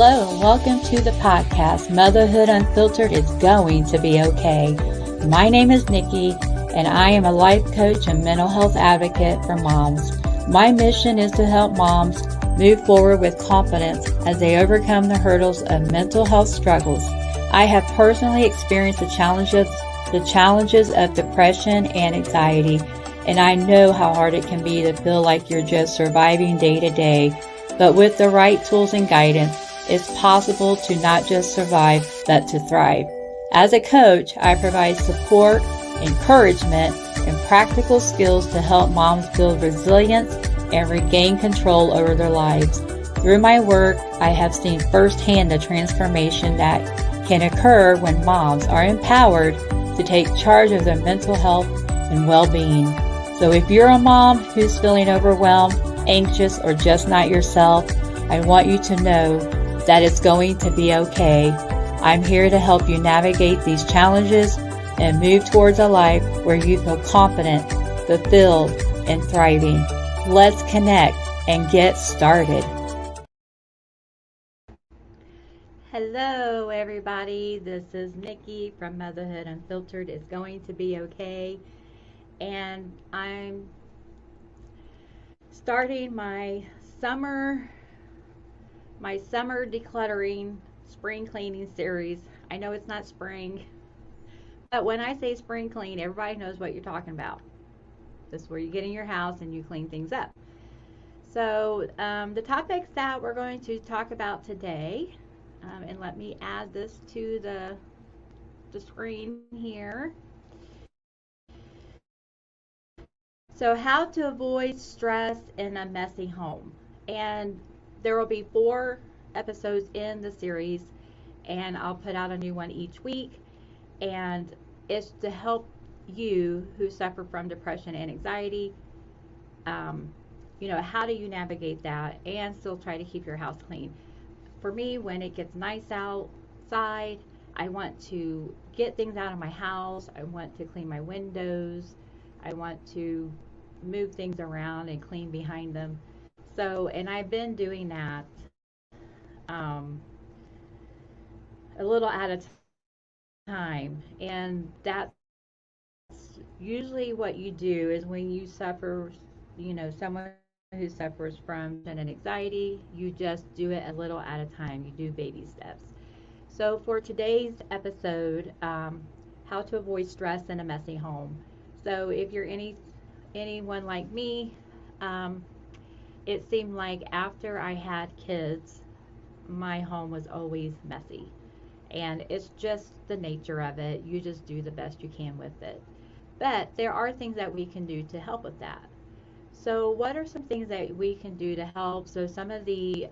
Hello and welcome to the podcast, Motherhood Unfiltered is Going to Be Okay. My name is Nikki and I am a life coach and mental health advocate for moms. My mission is to help moms move forward with confidence as they overcome the hurdles of mental health struggles. I have personally experienced the challenges of depression and anxiety, and I know how hard it can be to feel like you're just surviving day to day. But with the right tools and guidance, it's possible to not just survive, but to thrive. As a coach, I provide support, encouragement, and practical skills to help moms build resilience and regain control over their lives. Through my work, I have seen firsthand the transformation that can occur when moms are empowered to take charge of their mental health and well-being. So if you're a mom who's feeling overwhelmed, anxious, or just not yourself, I want you to know that it's going to be okay. I'm here to help you navigate these challenges and move towards a life where you feel confident, fulfilled, and thriving. Let's connect and get started. Hello, everybody. This is Nikki from Motherhood Unfiltered is Going to Be Okay. And I'm starting my summer decluttering spring cleaning series. I know it's not spring, but when I say spring clean, everybody knows what you're talking about. This is where you get in your house and you clean things up. So the topics that we're going to talk about today, and let me add this to the screen here. So how to avoid stress in a messy home. And there will be 4 episodes in the series, and I'll put out a new one each week. And it's to help you who suffer from depression and anxiety. How do you navigate that and still try to keep your house clean? For me, when it gets nice outside, I want to get things out of my house. I want to clean my windows. I want to move things around and clean behind them. So, and I've been doing that a little at a time. And that's usually what you do is when you suffer, someone who suffers from an anxiety, you just do it a little at a time. You do baby steps. So for today's episode, how to avoid stress in a messy home. So if you're anyone like me, it seemed like after I had kids, my home was always messy. And it's just the nature of it. You just do the best you can with it. But there are things that we can do to help with that. So what are some things that we can do to help? So some of the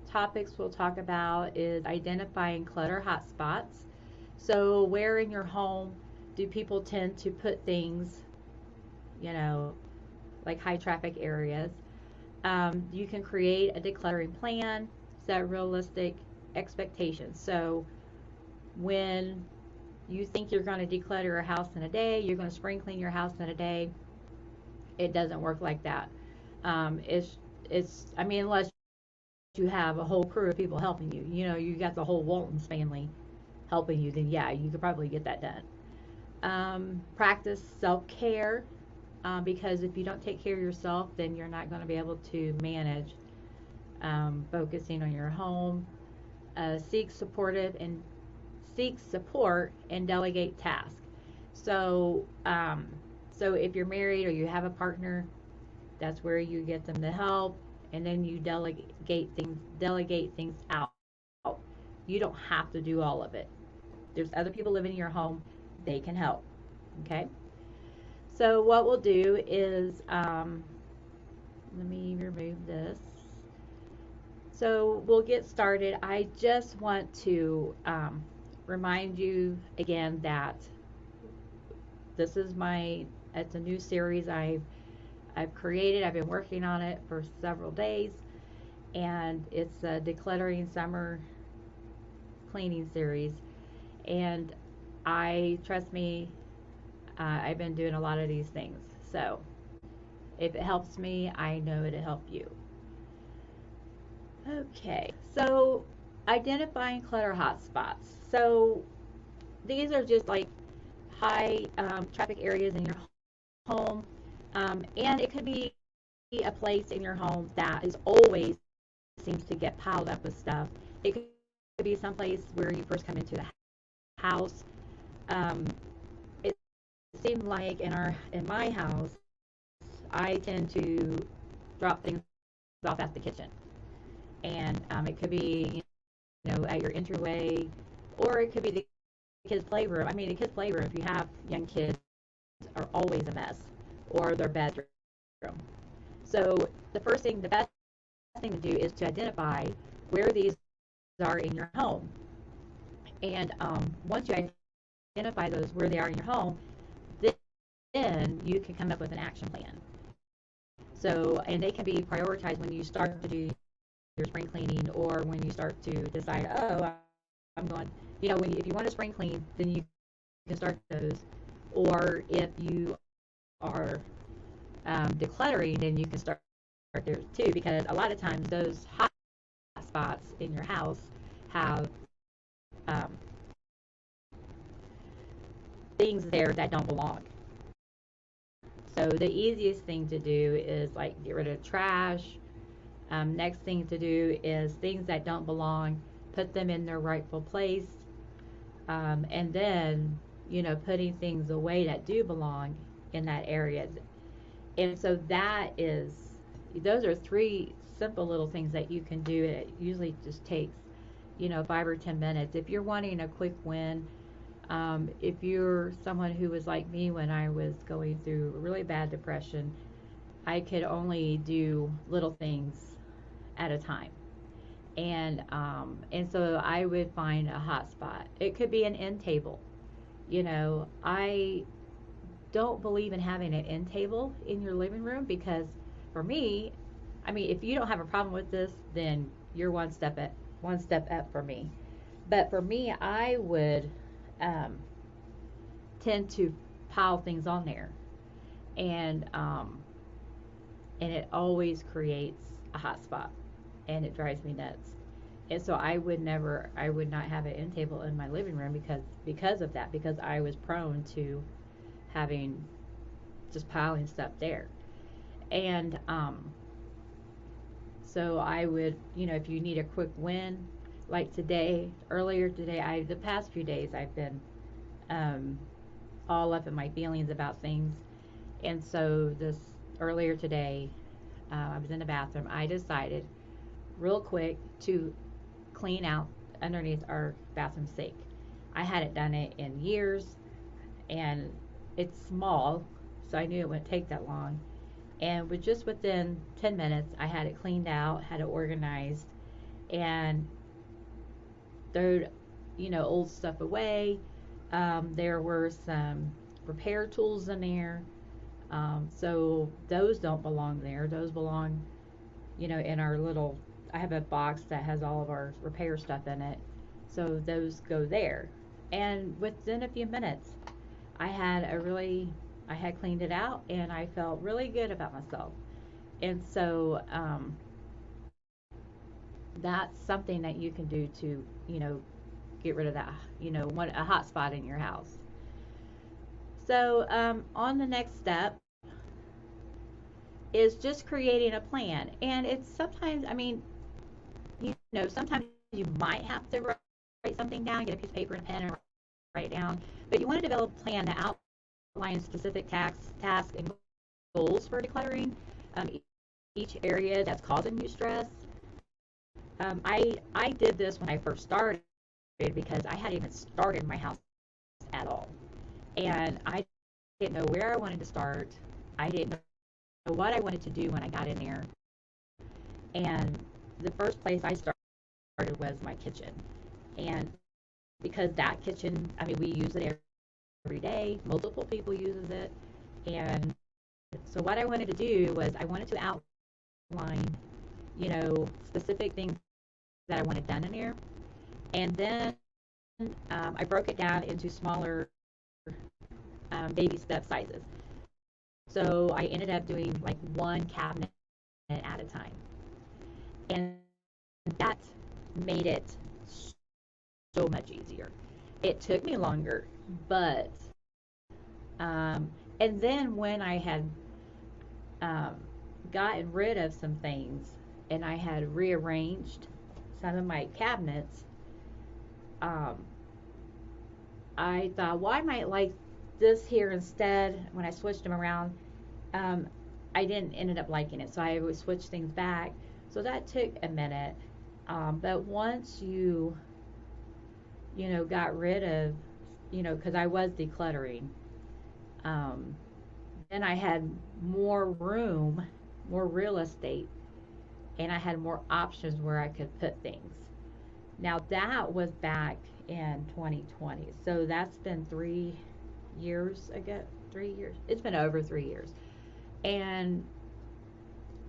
topics we'll talk about is identifying clutter hotspots. So where in your home do people tend to put things, like high traffic areas? You can create a decluttering plan, set realistic expectations. So when you think you're going to declutter your house in a day, you're going to spring clean your house in a day, it doesn't work like that. Unless you have a whole crew of people helping you, you got the whole Waltons family helping you, then yeah, you could probably get that done. Practice self-care, because if you don't take care of yourself, then you're not going to be able to manage focusing on your home. Seek support and delegate tasks. So if you're married or you have a partner, that's where you get them to help, and then you delegate things out. You don't have to do all of it. There's other people living in your home, they can help. Okay? So what we'll do is, let me remove this. So we'll get started. I just want to remind you again that this is it's a new series I've created. I've been working on it for several days, and it's a decluttering summer cleaning series. And trust me, I've been doing a lot of these things. So if it helps me, I know it'll help you. Okay, so identifying clutter hotspots. So these are just like high traffic areas in your home, and it could be a place in your home that is always seems to get piled up with stuff. It could be someplace where you first come into the house. It seemed like in my house, I tend to drop things off at the kitchen, and it could be at your entryway, or it could be the kids' playroom. I mean, the kids' playroom, if you have young kids, are always a mess, or their bedroom. So the best thing to do is to identify where these are in your home. And once you identify those where they are in your home, then you can come up with an action plan. So, and they can be prioritized when you start to do your spring cleaning, or when you start to decide, oh, I'm going, if you want to spring clean, then you can start those. Or if you are decluttering, then you can start there too, because a lot of times those hot spots in your house have um, things there that don't belong. So the easiest thing to do is like get rid of trash. Next thing to do is things that don't belong, put them in their rightful place, and then putting things away that do belong in that area. And so those are three simple little things that you can do. It usually just takes 5 or 10 minutes. If you're wanting a quick win, if you're someone who was like me when I was going through a really bad depression, I could only do little things at a time. And so I would find a hot spot. It could be an end table. I don't believe in having an end table in your living room, because for me, I mean, if you don't have a problem with this, then you're one step up for me. But for me, I would tend to pile things on there, and it always creates a hot spot, and it drives me nuts. And so I would not have an end table in my living room, because of that, because I was prone to having just piling stuff there. And so I would, if you need a quick win, like earlier today, the past few days I've been all up in my feelings about things. And so earlier today, I was in the bathroom. I decided real quick to clean out underneath our bathroom sink. I hadn't done it in years, and it's small, so I knew it wouldn't take that long. And within 10 minutes, I had it cleaned out, had it organized, and threw, old stuff away. There were some repair tools in there. So those don't belong there. Those belong, in our little, I have a box that has all of our repair stuff in it. So those go there. And within a few minutes, I had cleaned it out, and I felt really good about myself. And so that's something that you can do to, get rid of that, a hot spot in your house. So on the next step is just creating a plan. And it's sometimes, I mean, sometimes you might have to write something down, get a piece of paper and a pen and write it down. But you want to develop a plan that outlines specific tasks and goals for decluttering each area that's causing you stress. I did this when I first started, because I hadn't even started my house at all. And I didn't know where I wanted to start. I didn't know what I wanted to do when I got in there. And the first place I started was my kitchen. And because that kitchen, I mean, we use it every day. Multiple people uses it. And so what I wanted to do was I wanted to outline, specific things that I wanted done in there. And then I broke it down into smaller baby step sizes. So I ended up doing like one cabinet at a time. And that made it so much easier. It took me longer, but and then when I had um, gotten rid of some things and I had rearranged some of my cabinets, um, I thought, well, I might like this here instead. When I switched them around, um, I didn't ended up liking it, so I would switch things back. So that took a minute. But once got rid of, because I was decluttering, um, then I had more room, more real estate, and I had more options where I could put things. Now that was back in 2020. So that's been 3 years ago. 3 years. It's been over 3 years. And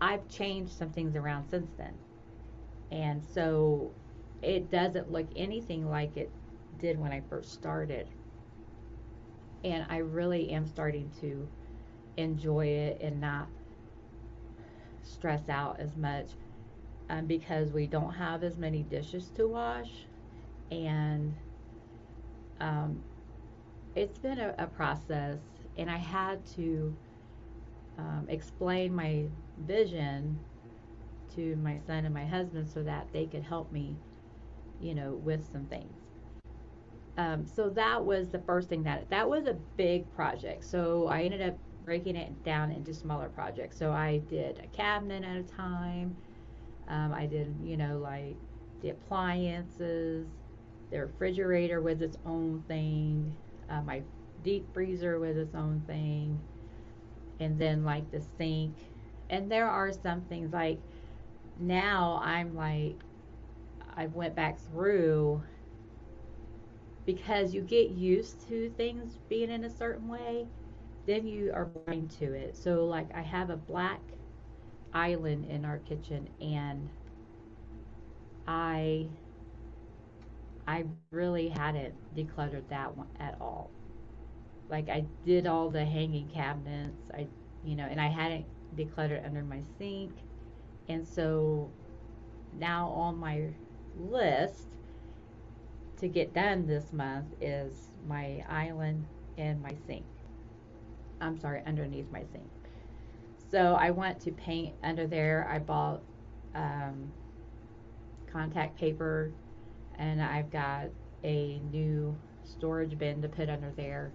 I've changed some things around since then. And so it doesn't look anything like it did when I first started. And I really am starting to enjoy it and not stress out as much, because we don't have as many dishes to wash. And um, it's been a process, and I had to explain my vision to my son and my husband so that they could help me, with some things. So that was the first thing that was a big project. So I ended up breaking it down into smaller projects. So I did a cabinet at a time. I did, like the appliances, the refrigerator was its own thing, my deep freezer was its own thing, and then like the sink. And there are some things like now I'm like, I went back through because you get used to things being in a certain way, then you are blind to it. So like I have a black island in our kitchen, and I I really hadn't decluttered that one at all. Like I did all the hanging cabinets, and I hadn't decluttered under my sink. And so now on my list to get done this month is my island and my sink. I'm sorry, underneath my sink. So I want to paint under there. I bought um, contact paper, and I've got a new storage bin to put under there.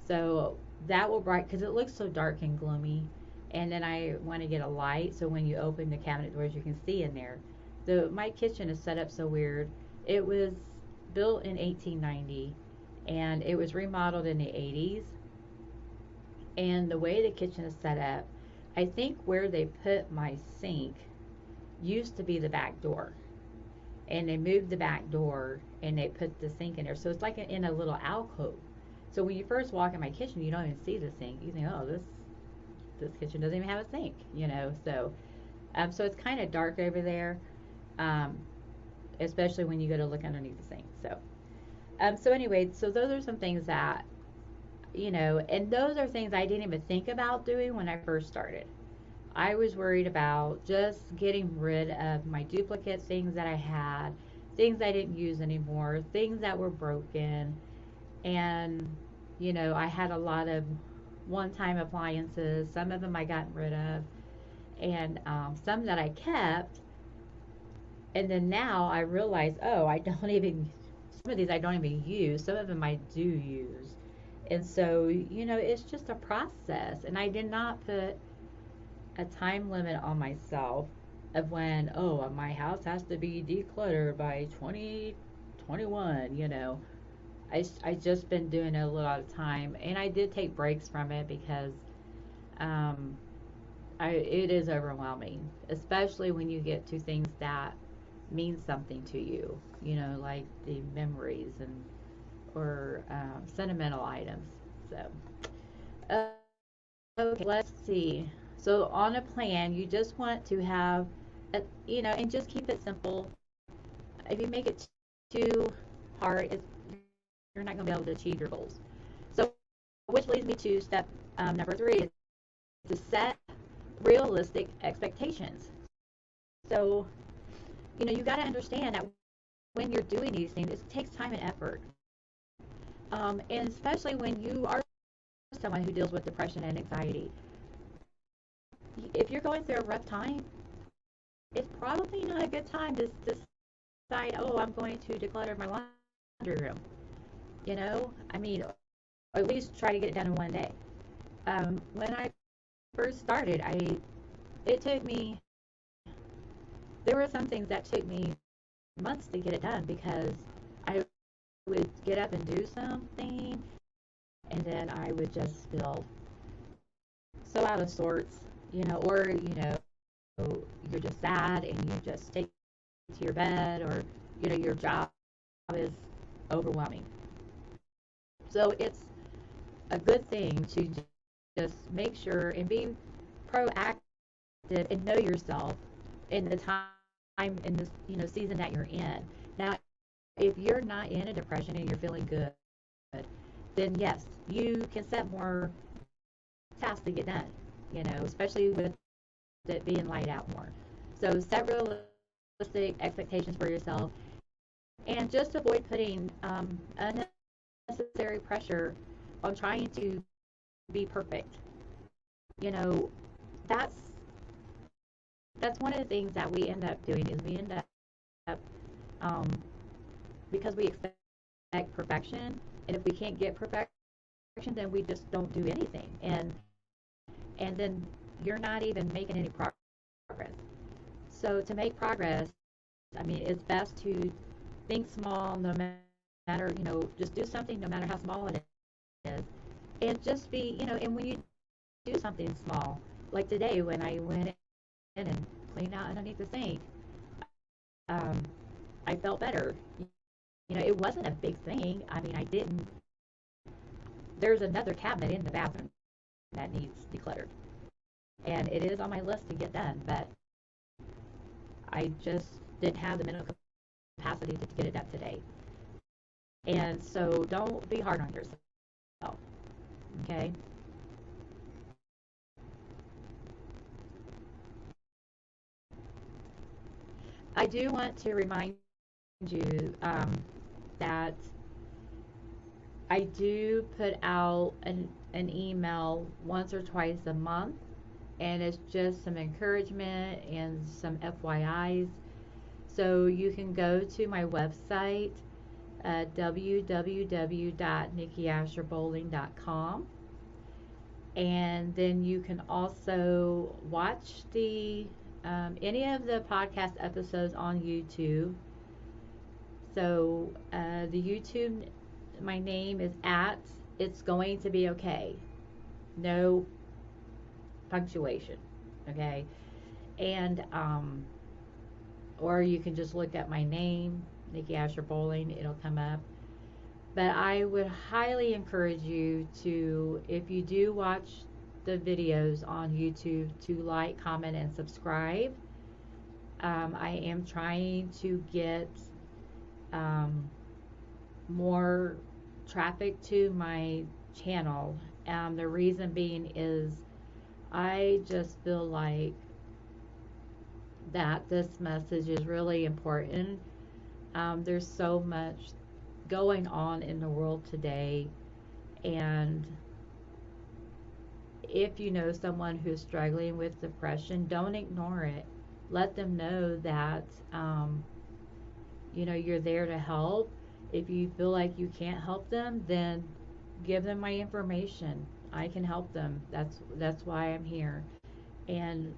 So that will bright because it looks so dark and gloomy. And then I want to get a light so when you open the cabinet doors, you can see in there. My kitchen is set up so weird. It was built in 1890, and it was remodeled in the 80s. And the way the kitchen is set up, I think where they put my sink used to be the back door, and they moved the back door and they put the sink in there. So it's like in a little alcove. So when you first walk in my kitchen, you don't even see the sink. You think, oh, this kitchen doesn't even have a sink. So it's kind of dark over there, um, especially when you go to look underneath the sink. So anyway, so those are some things that and those are things I didn't even think about doing when I first started. I was worried about just getting rid of my duplicate things that I had, things I didn't use anymore, things that were broken. And, I had a lot of one time appliances. Some of them I got rid of, and some that I kept. And then now I realize, oh, some of these I don't even use. Some of them I do use. And so, it's just a process. And I did not put a time limit on myself of when, oh, my house has to be decluttered by 2021. I just been doing it a little at a time. And I did take breaks from it because um, it is overwhelming, especially when you get to things that mean something to you, like the memories or sentimental items. So, uh, okay, let's see. So on a plan, you just want to have, and just keep it simple. If you make it too hard, you're not going to be able to achieve your goals. So, which leads me to step number 3 is to set realistic expectations. So, you got to understand that when you're doing these things, it takes time and effort. And especially when you are someone who deals with depression and anxiety. If you're going through a rough time, it's probably not a good time to decide, oh, I'm going to declutter my laundry room. You know, I mean, or at least try to get it done in one day. When I first started, it took me, there were some things that took me months to get it done because I would get up and do something and then I would just feel so out of sorts, or, you're just sad and you just take to your bed, or, your job is overwhelming. So it's a good thing to just make sure and be proactive and know yourself in the time in this season that you're in. Now, if you're not in a depression and you're feeling good, then yes, you can set more tasks to get done, especially with it being light out more. So set realistic expectations for yourself and just avoid putting unnecessary pressure on trying to be perfect. You know, that's one of the things that we end up doing is we end up because we expect perfection, and if we can't get perfection, then we just don't do anything, and then you're not even making any progress. So to make progress, I mean, it's best to think small, no matter, just do something no matter how small it is, and just be, and when you do something small, like today when I went in and cleaned out underneath the sink, I felt better. It wasn't a big thing. I mean, there's another cabinet in the bathroom that needs decluttered. And it is on my list to get done, but I just didn't have the mental capacity to get it done today. And so don't be hard on yourself, okay? I do want to remind you that I do put out an email once or twice a month, and it's just some encouragement and some FYIs. So you can go to my website, www.nikkiasherbowling.com, and then you can also watch any of the podcast episodes on YouTube. So the YouTube, my name is at It's Going to Be Okay. No punctuation, okay? And or you can just look at my name, Nikki Asher Bowling, it'll come up. But I would highly encourage you to, if you do watch the videos on YouTube, to like, comment, and subscribe. I am trying to get more traffic to my channel. The reason being is I just feel like that this message is really important. There's so much going on in the world today, and if you know someone who's struggling with depression, don't ignore it. Let them know that you're there to help. If you feel like you can't help them, then give them my information. I can help them. That's why I'm here. And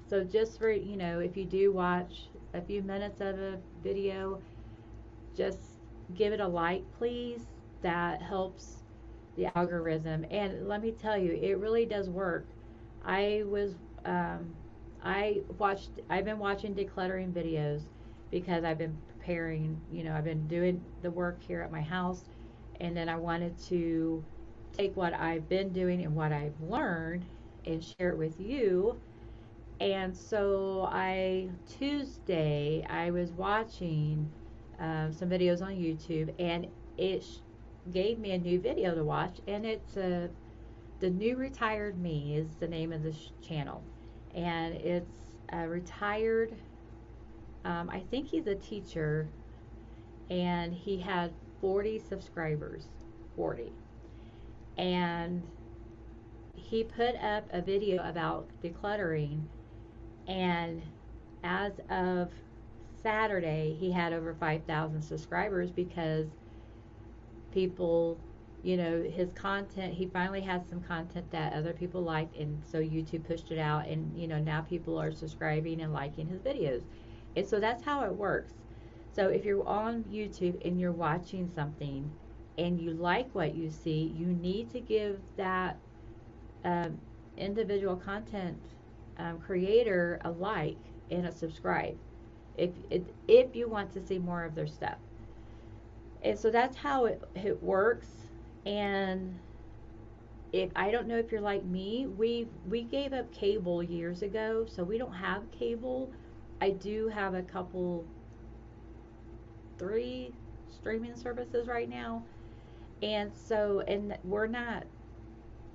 so just for, if you do watch a few minutes of a video, just give it a like, please. That helps the algorithm. And let me tell you, it really does work. I've been watching decluttering videos because I've been preparing, I've been doing the work here at my house, and then I wanted to take what I've been doing and what I've learned and share it with you. And so Tuesday, I was watching some videos on YouTube, and it gave me a new video to watch, and it's The New Retired Me is the name of this channel. And it's a retired, I think he's a teacher, and he had 40 subscribers. 40. And he put up a video about decluttering, and as of Saturday, he had over 5,000 subscribers because people, his content, he finally had some content that other people liked, and so YouTube pushed it out, and, now people are subscribing and liking his videos. And so that's how it works. So if you're on YouTube and you're watching something and you like what you see, you need to give that um, individual content creator a like and a subscribe if you want to see more of their stuff. And so that's how it works. And if I don't know if you're like me, we gave up cable years ago, so we don't have cable. I do have a couple, 3 streaming services right now, and so, and we're not,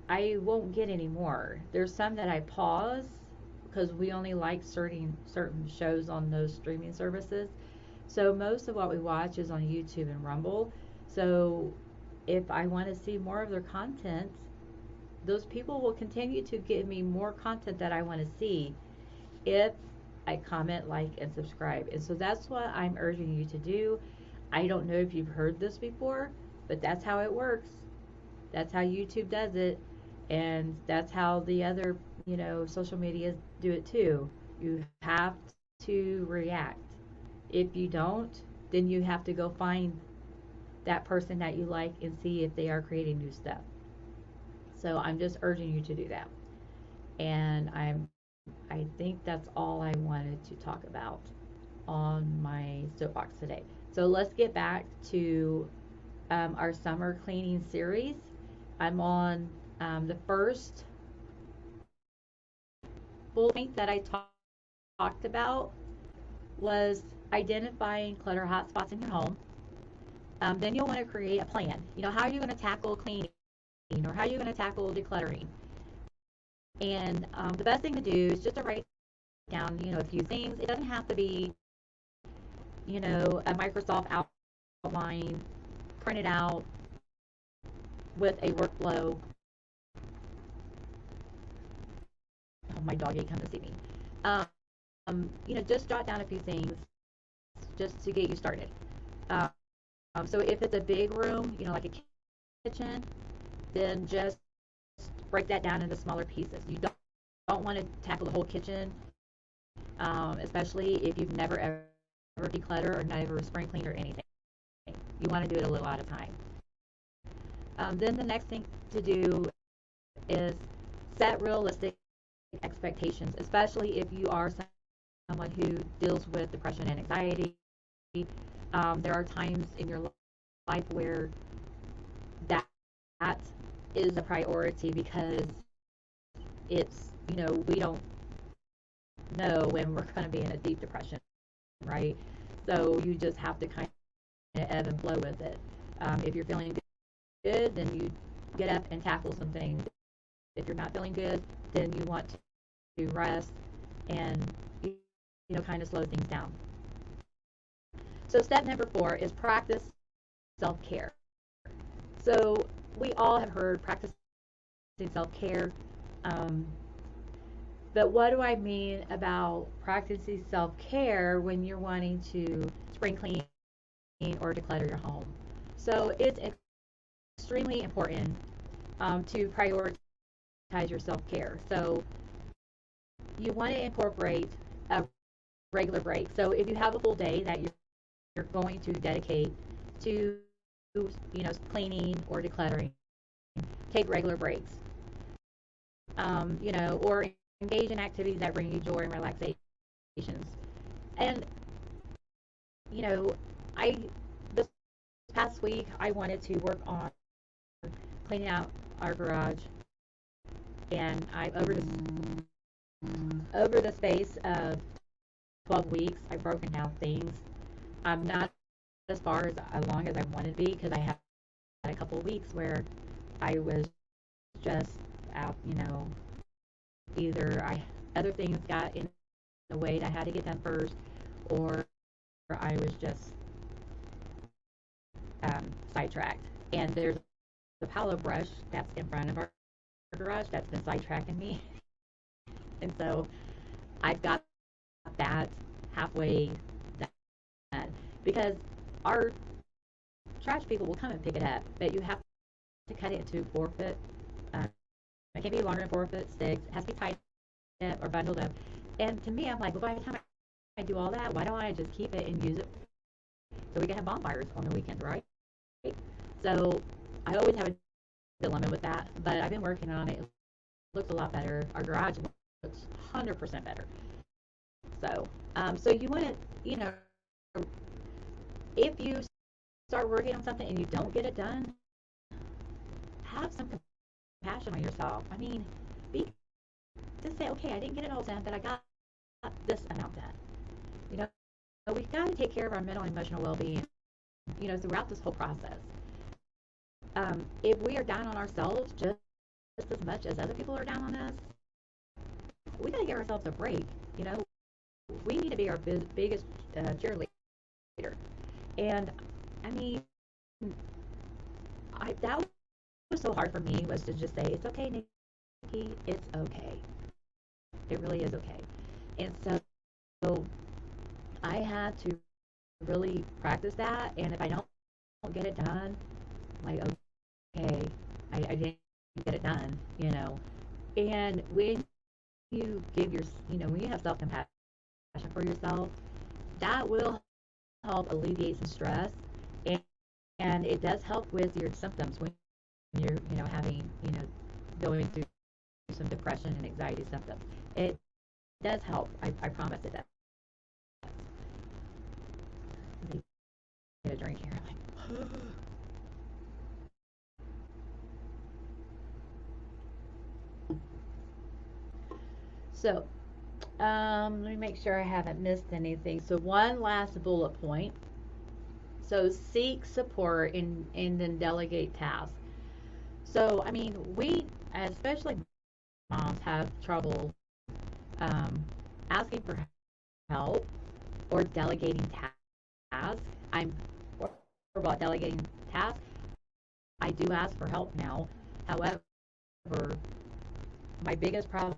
I won't get any more. There's some that I pause because we only like certain shows on those streaming services. So most of what we watch is on YouTube and Rumble. So if I want to see more of their content, those people will continue to give me more content that I want to see if I comment, like, and subscribe. And so that's what I'm urging you to do. I don't know if you've heard this before, but that's how it works. That's how YouTube does it. And that's how the other, social medias do it too. You have to react. If you don't, then you have to go find that person that you like and see if they are creating new stuff. So I'm just urging you to do that. And I think that's all I wanted to talk about on my soapbox today. So let's get back to our summer cleaning series. I'm on the first bullet point that I talked about was identifying clutter hotspots in your home. Then you'll want to create a plan. How are you going to tackle cleaning, or how are you going to tackle decluttering? And the best thing to do is just to write down, a few things. It doesn't have to be, a Microsoft outline printed out with a workflow. Oh, my dog ate come to see me. Just jot down a few things just to get you started. So if it's a big room, like a kitchen, then just break that down into smaller pieces. You don't want to tackle the whole kitchen, especially if you've never ever decluttered or never spring cleaned or anything. You want to do it a little at a time. Then the next thing to do is set realistic expectations, especially if you are someone who deals with depression and anxiety. There are times in your life where that is a priority because it's, we don't know when we're going to be in a deep depression, right? So you just have to kind of ebb and flow with it. If you're feeling good, then you get up and tackle some things. If you're not feeling good, then you want to rest and, kind of slow things down. So step number 4 is practice self-care. So we all have heard practicing self-care, but what do I mean about practicing self-care when you're wanting to spring clean or declutter your home? So it's extremely important to prioritize your self-care. So you want to incorporate a regular break. So if you have a full day that you're going to dedicate to, cleaning or decluttering, take regular breaks. Or engage in activities that bring you joy and relaxations. And, this past week I wanted to work on cleaning out our garage, and over the space of 12 weeks, I've broken down things. I'm not as far as long as I wanted to be because I had a couple of weeks where I was just out, either other things got in the way that I had to get done first, or I was just sidetracked. And there's a pile of brush that's in front of our garage that's been sidetracking me. And so I've got that halfway done because our trash people will come and pick it up, but you have to cut it to 4 foot. It can't be longer than 4 foot sticks. It has to be tied up or bundled up. And to me, I'm like, well, by the time I do all that, why don't I just keep it and use it so we can have bonfires on the weekends, right? So I always have a dilemma with that, but I've been working on it. It looks a lot better. Our garage looks 100% better. So, so you want to, if you start working on something and you don't get it done, have some compassion on yourself. I mean, just say, okay, I didn't get it all done, but I got this amount done. We've got to take care of our mental and emotional well-being, throughout this whole process. If we are down on ourselves just as much as other people are down on us, we got to give ourselves a break. We need to be our biggest cheerleader. And I mean, that was so hard for me, was to just say, it's okay, Nikki, it's okay. It really is okay. And so I had to really practice that. And if I don't get it done, I'm like, okay, I didn't get it done, And when you give when you have self-compassion for yourself, that will help alleviate some stress, and it does help with your symptoms when you're, having, going through some depression and anxiety symptoms. It does help. I promise it does. Let me get a drink here. So, let me make sure I haven't missed anything. So one last bullet point. So seek support and then delegate tasks. So, I mean, we, especially moms, have trouble asking for help or delegating tasks. Or about delegating tasks, I do ask for help now. However, my biggest problem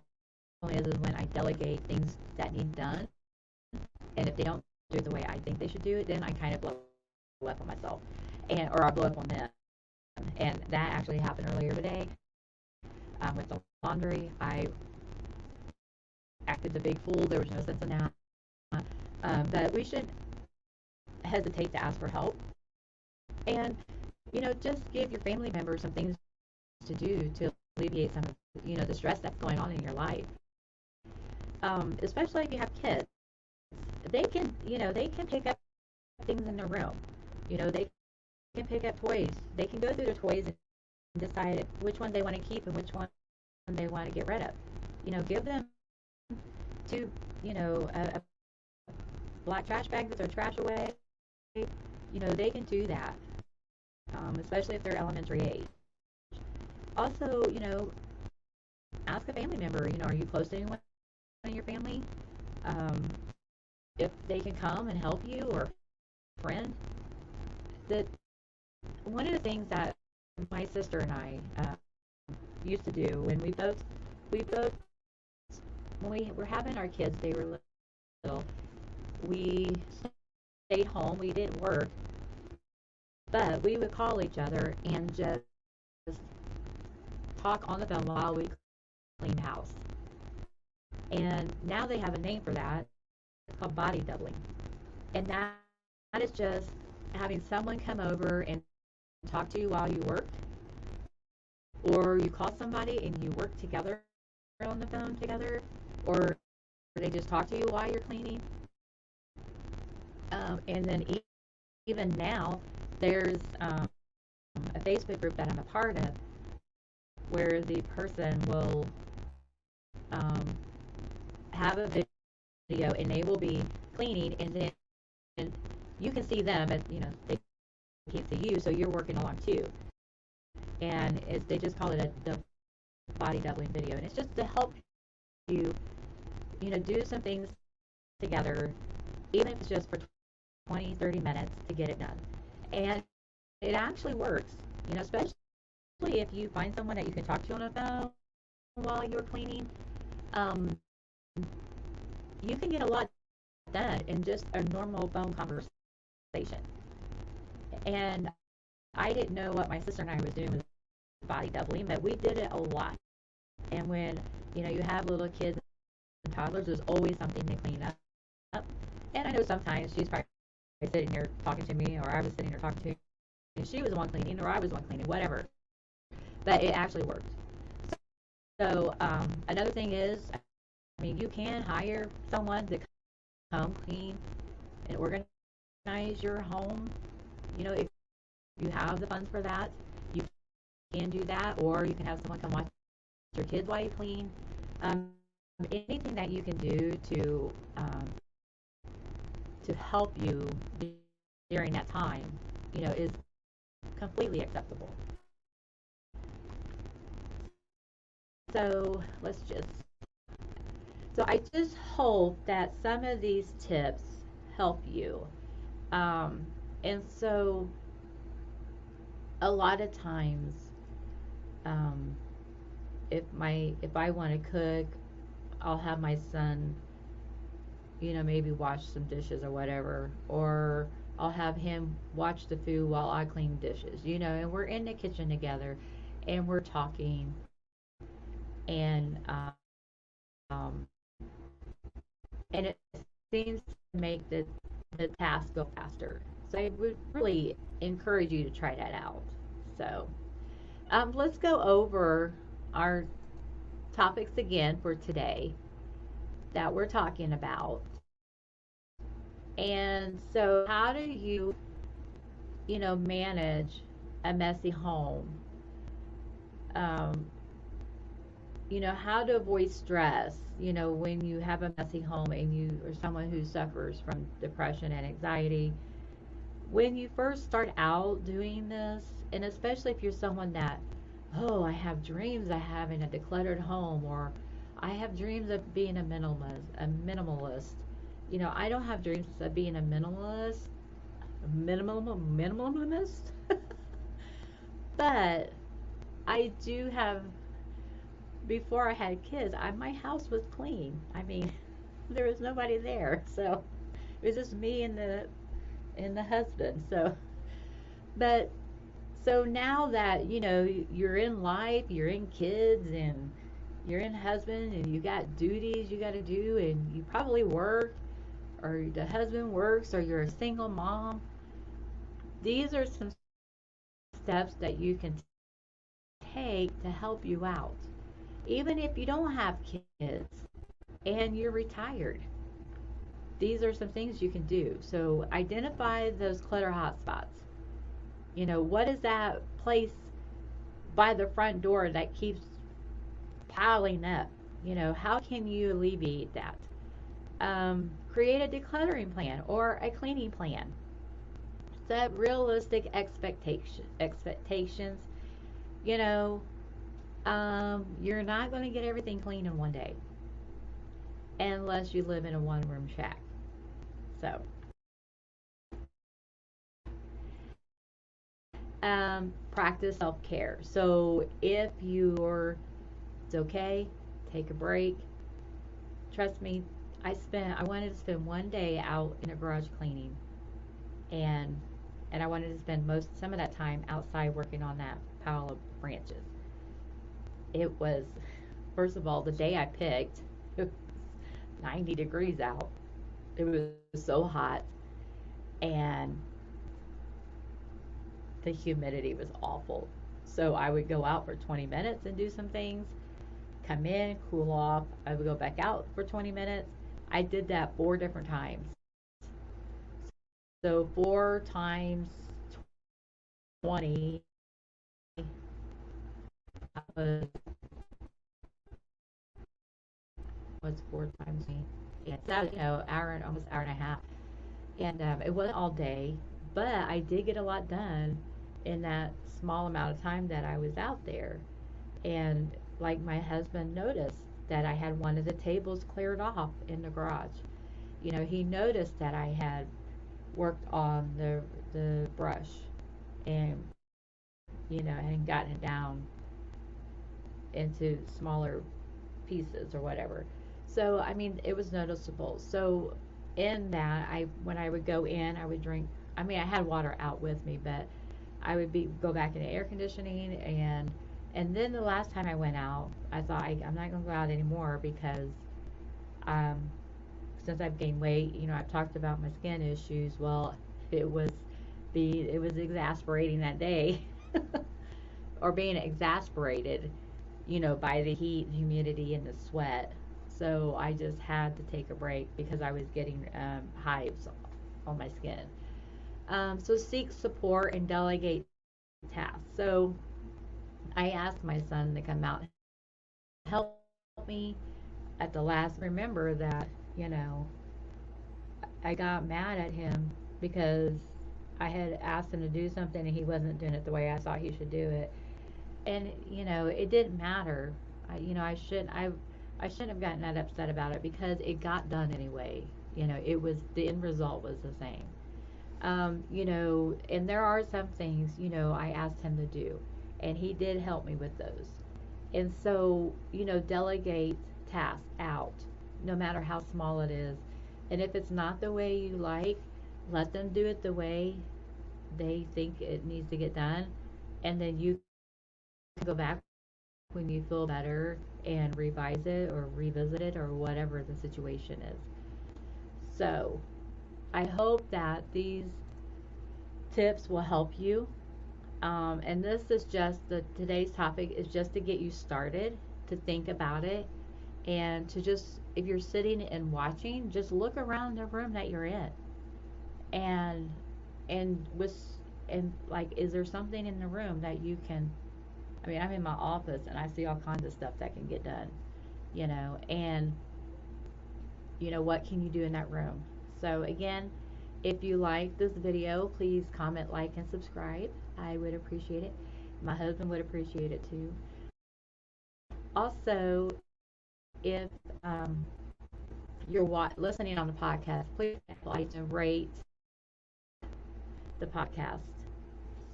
is when I delegate things that need done, and if they don't do it the way I think they should do it, then I kind of blow up on myself, or I blow up on them. And that actually happened earlier today with the laundry. I acted the big fool. There was no sense in that. But we should hesitate to ask for help, and just give your family members some things to do to alleviate some of the stress that's going on in your life. Especially if you have kids, they can pick up things in their room. They can pick up toys. They can go through their toys and decide which one they want to keep and which one they want to get rid of. Give them to a black trash bag with their trash away. They can do that, especially if they're elementary age. Also, ask a family member. Are you close to anyone in your family? If they can come and help you, or a friend. That one of the things that my sister and I used to do when we both when we were having our kids, they were little, we stayed home. We didn't work, but we would call each other and just talk on the phone while we cleaned the house. And now they have a name for that. It's called body doubling. And that is just having someone come over and talk to you while you work, or you call somebody and you work together on the phone together, or they just talk to you while you're cleaning. And then even now, there's a Facebook group that I'm a part of where the person will have a video and they will be cleaning, and then you can see them, and they can't see you, so you're working along too. And they just call it the body doubling video, and it's just to help you, do some things together, even if it's just for 20, 30 minutes to get it done. And it actually works, especially if you find someone that you can talk to on the phone while you're cleaning. Um, you can get a lot done in just a normal phone conversation. And I didn't know what my sister and I was doing with body doubling, but we did it a lot. And when you have little kids and toddlers, there's always something to clean up. And I know sometimes she's probably sitting here talking to me, or I was sitting here talking to her, and she was the one cleaning, or I was the one cleaning, whatever. But it actually worked. So another thing is, you can hire someone to come clean and organize your home. If you have the funds for that, you can do that, or you can have someone come watch your kids while you clean. Anything that you can do to help you during that time, is completely acceptable. So I just hope that some of these tips help you. And so a lot of times, um, if I want to cook, I'll have my son, maybe wash some dishes or whatever, or I'll have him watch the food while I clean dishes, and we're in the kitchen together, and we're talking, and um, and it seems to make the task go faster. So I would really encourage you to try that out. So let's go over our topics again for today that we're talking about. And so, how do manage a messy home? Um, how to avoid stress, when you have a messy home and you are someone who suffers from depression and anxiety. When you first start out doing this, and especially if you're someone that, oh, I have dreams of having a decluttered home, or I have dreams of being a minimalist. I don't have dreams of being a minimalist, but I do have. Before I had kids, my house was clean. There was nobody there, so it was just me and the husband. But so now that you're in life, you're in kids, and you're in husband, and you got duties you got to do, and you probably work, or the husband works, or you're a single mom. These are some steps that you can take to help you out, even if you don't have kids and you're retired. These are some things you can do. So identify those clutter hotspots. What is that place by the front door that keeps piling up? How can you alleviate that? Create a decluttering plan or a cleaning plan. Set realistic expectations. You know, you're not going to get everything clean in one day unless you live in a one-room shack. So, practice self-care. So if it's okay, take a break. Trust me, I wanted to spend one day out in a garage cleaning, and I wanted to spend some of that time outside working on that pile of branches. It was, first of all, the day I picked, it was 90 degrees out. It was so hot, and the humidity was awful. So I would go out for 20 minutes and do some things, come in, cool off. I would go back out for 20 minutes. I did that 4 different times. So 4 times 20 was what's 4 times 20? Yeah, so almost hour and a half. And it wasn't all day, but I did get a lot done in that small amount of time that I was out there. And like my husband noticed that I had one of the tables cleared off in the garage. He noticed that I had worked on the brush, and, and gotten it down into smaller pieces or whatever. So, I mean, it was noticeable. So, in that, when I would go in, I would drink. I mean, I had water out with me, but I would go back into air conditioning, and then the last time I went out, I thought I'm not gonna go out anymore because um, since I've gained weight, I've talked about my skin issues. Well, it was it was exasperating that day, or being exasperated, by the heat, humidity, and the sweat. So I just had to take a break because I was getting hives on my skin. So seek support and delegate tasks. So I asked my son to come out and help me at the last. Remember that, I got mad at him because I had asked him to do something and he wasn't doing it the way I thought he should do it. And it didn't matter. I shouldn't have gotten that upset about it because it got done anyway. It was the end result was the same. And there are some things I asked him to do, and he did help me with those. And so delegate tasks out, no matter how small it is. And if it's not the way you like, let them do it the way they think it needs to get done, and then you can go back when you feel better and revise it or revisit it or whatever the situation is. So I hope that these tips will help you. And this is just today's topic is just to get you started to think about it, and to just, if you're sitting and watching, just look around the room that you're in, and with, and like, is there something in the room that you can, I mean, I'm in my office and I see all kinds of stuff that can get done, and what can you do in that room? So again, if you like this video, please comment, like, and subscribe. I would appreciate it. My husband would appreciate it too. Also, if you're listening on the podcast, please like and rate the podcast.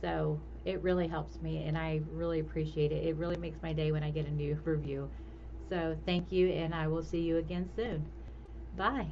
So it really helps me, and I really appreciate it. It really makes my day when I get a new review. So thank you, and I will see you again soon. Bye.